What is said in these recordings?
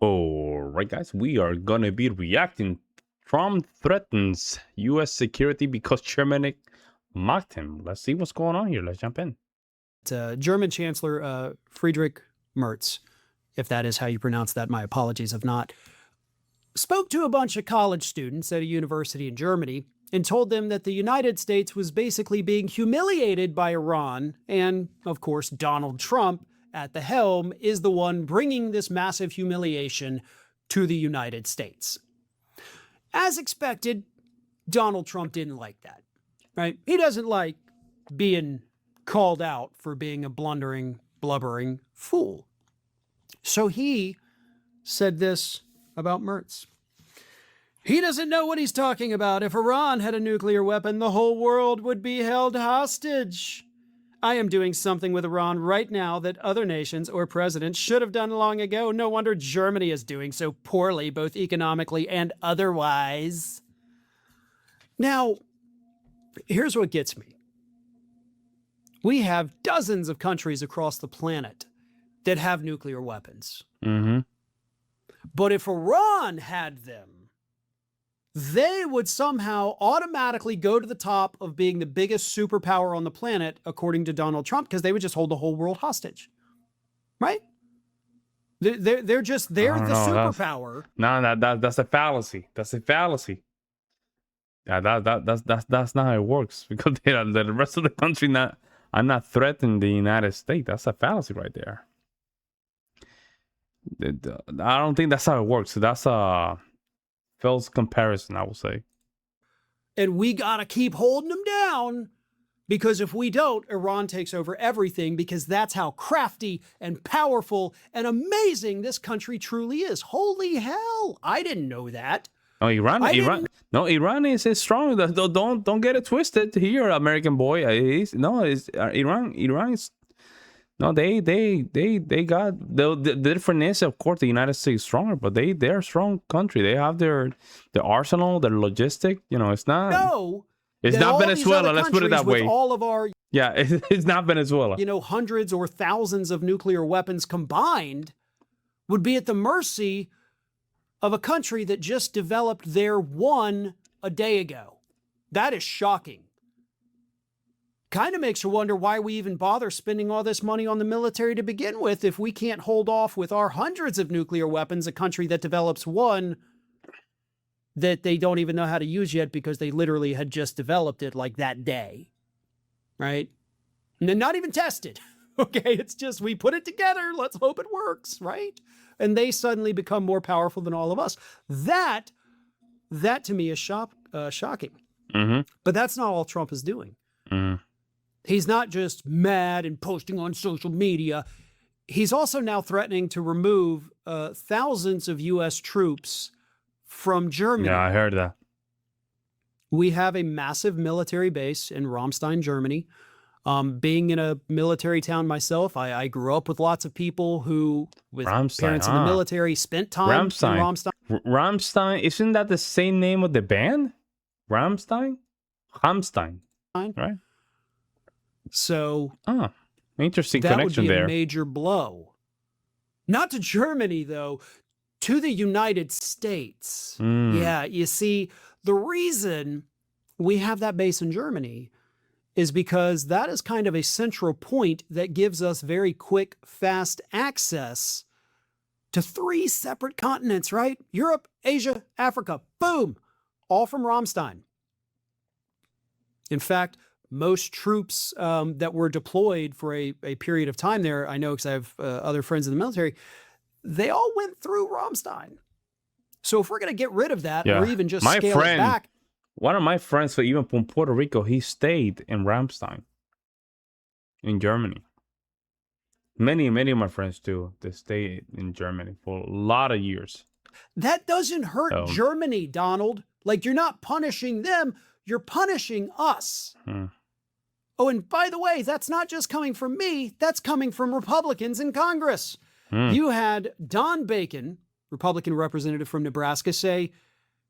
All right, guys, we are going to be reacting. Trump threatens U.S. security because Germany mocked him. Let's see what's going on here. Let's jump in. German Chancellor Friedrich Merz, if that is how you pronounce that, my apologies if not, spoke to a bunch of college students at a university in Germany and told them that the United States was basically being humiliated by Iran, and, of course, Donald Trump at the helm is the one bringing this massive humiliation to the United States. As expected, Donald Trump didn't like that, right? He doesn't like being called out for being a blundering, blubbering fool. So he said this about Merz. He doesn't know what he's talking about. If Iran had a nuclear weapon, the whole world would be held hostage. I am doing something with Iran right now that other nations or presidents should have done long ago. No wonder Germany is doing so poorly, both economically and otherwise. Now, here's what gets me. We have dozens of countries across the planet that have nuclear weapons. Mm-hmm. But if Iran had them, they would somehow automatically go to the top of being the biggest superpower on the planet, according to Donald Trump, because they would just hold the whole world hostage. Right? They're the superpower. That's a fallacy. That's a fallacy. Yeah, that's not how it works, because the rest of the country are not threatening the United States. That's a fallacy right there. I don't think that's how it works. That's a false comparison, I will say. And we got to keep holding them down, because if we don't, Iran takes over everything, because that's how crafty and powerful and amazing this country truly is. Holy hell. I didn't know that. No, Iran is strong. Don't get it twisted here, American boy. Iran is. No, they got the difference is, of course, the United States is stronger, but they're a strong country. They have their arsenal, their logistic. It's not. It's not Venezuela. Let's put it that way. All of our it's not Venezuela. Hundreds or thousands of nuclear weapons combined would be at the mercy of a country that just developed their one a day ago. That is shocking. Kind of makes you wonder why we even bother spending all this money on the military to begin with if we can't hold off with our hundreds of nuclear weapons, a country that develops one that they don't even know how to use yet because they literally had just developed it like that day, right? And then not even tested, okay? It's just we put it together, let's hope it works, right? And they suddenly become more powerful than all of us. That to me is shocking. Mm-hmm. But that's not all Trump is doing. Mm-hmm. He's not just mad and posting on social media. He's also now threatening to remove thousands of U.S. troops from Germany. Yeah, I heard that. We have a massive military base in Ramstein, Germany. Being in a military town myself, I grew up with lots of people who, with parents in the military, spent time in Ramstein. Ramstein, isn't that the same name of the band? Ramstein? Right? So, interesting connection there. That would be a major blow. Not to Germany, though, to the United States. Yeah, you see, the reason we have that base in Germany is because that is kind of a central point that gives us very quick, fast access to 3 separate continents, right? Europe, Asia, Africa, boom, all from Ramstein. In fact, most troops that were deployed for a period of time there, I know because I have other friends in the military, they all went through Ramstein. So if we're going to get rid of that or even just scale it back. One of my friends, so even from Puerto Rico, he stayed in Ramstein in Germany. Many of my friends too, they stayed in Germany for a lot of years. That doesn't hurt Germany, Donald. Like, you're not punishing them, you're punishing us. Oh, and by the way, that's not just coming from me, that's coming from Republicans in Congress. You had Don Bacon, Republican representative from Nebraska, say,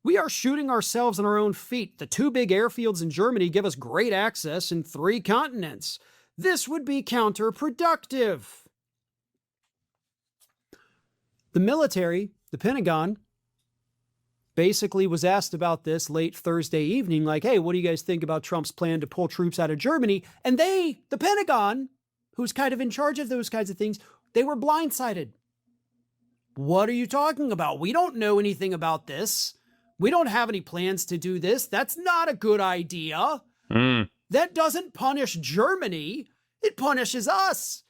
"We are shooting ourselves in our own feet. The 2 big airfields in Germany give us great access in 3 continents. This would be counterproductive." The military the Pentagon basically was asked about this late Thursday evening, like, hey, what do you guys think about Trump's plan to pull troops out of Germany? And the Pentagon, who's kind of in charge of those kinds of things, they were blindsided. What are you talking about? We don't know anything about this. We don't have any plans to do this. That's not a good idea. That doesn't punish Germany. It punishes us.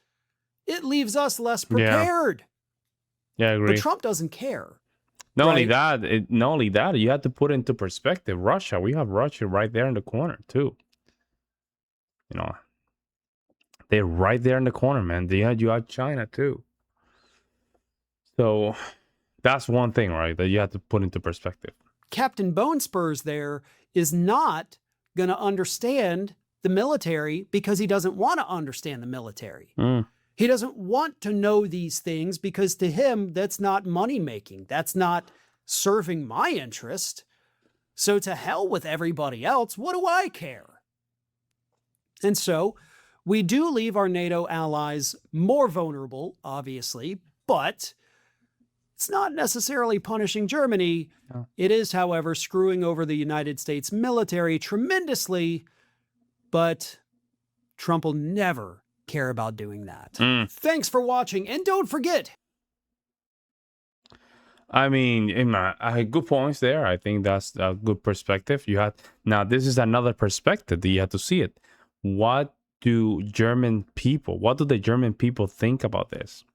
It leaves us less prepared. Yeah, I agree. But Trump doesn't care. Not only that, you have to put into perspective Russia. We have Russia right there in the corner too. You know, they're right there in the corner, man. You have China too. So that's one thing, right, that you have to put into perspective. Captain Bone Spurs there is not going to understand the military because he doesn't want to understand the military. He doesn't want to know these things because to him, that's not money making. That's not serving my interest. So to hell with everybody else. What do I care? And so we do leave our NATO allies more vulnerable, obviously, but it's not necessarily punishing Germany. No. It is, however, screwing over the United States military tremendously, but Trump will never care about doing that. Thanks for watching, and don't forget. I mean, I had good points there. I think that's a good perspective. Now this is another perspective that you have to see it. What do the German people think about this?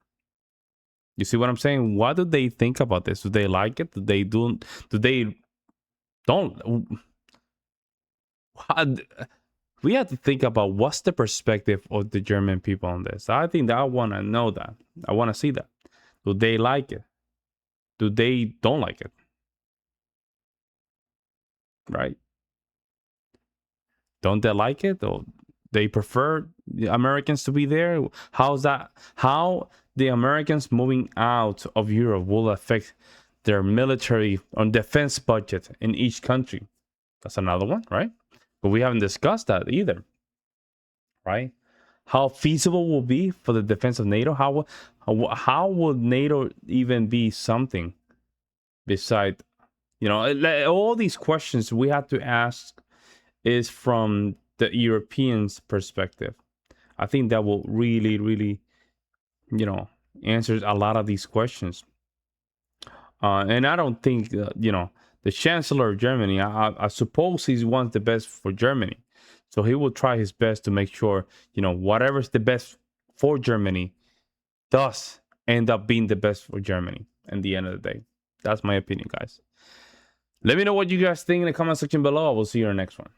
You see what I'm saying? What do they think about this? Do they like it? Do they don't? We have to think about what's the perspective of the German people on this. I think that I want to know that. I want to see that. Do they like it? Do they don't like it? Right? Don't they like it? Or they prefer the Americans to be there? How's that? How the Americans moving out of Europe will affect their military or defense budget in each country? That's another one, right? But we haven't discussed that either, right? How feasible will be for the defense of NATO? How would NATO even be something beside, all these questions we have to ask is from the Europeans' perspective. I think that will really, really, answer a lot of these questions. And I don't think, the Chancellor of Germany, I suppose he wants the best for Germany. So he will try his best to make sure, whatever's the best for Germany does end up being the best for Germany at the end of the day. That's my opinion, guys. Let me know what you guys think in the comment section below. I will see you in the next one.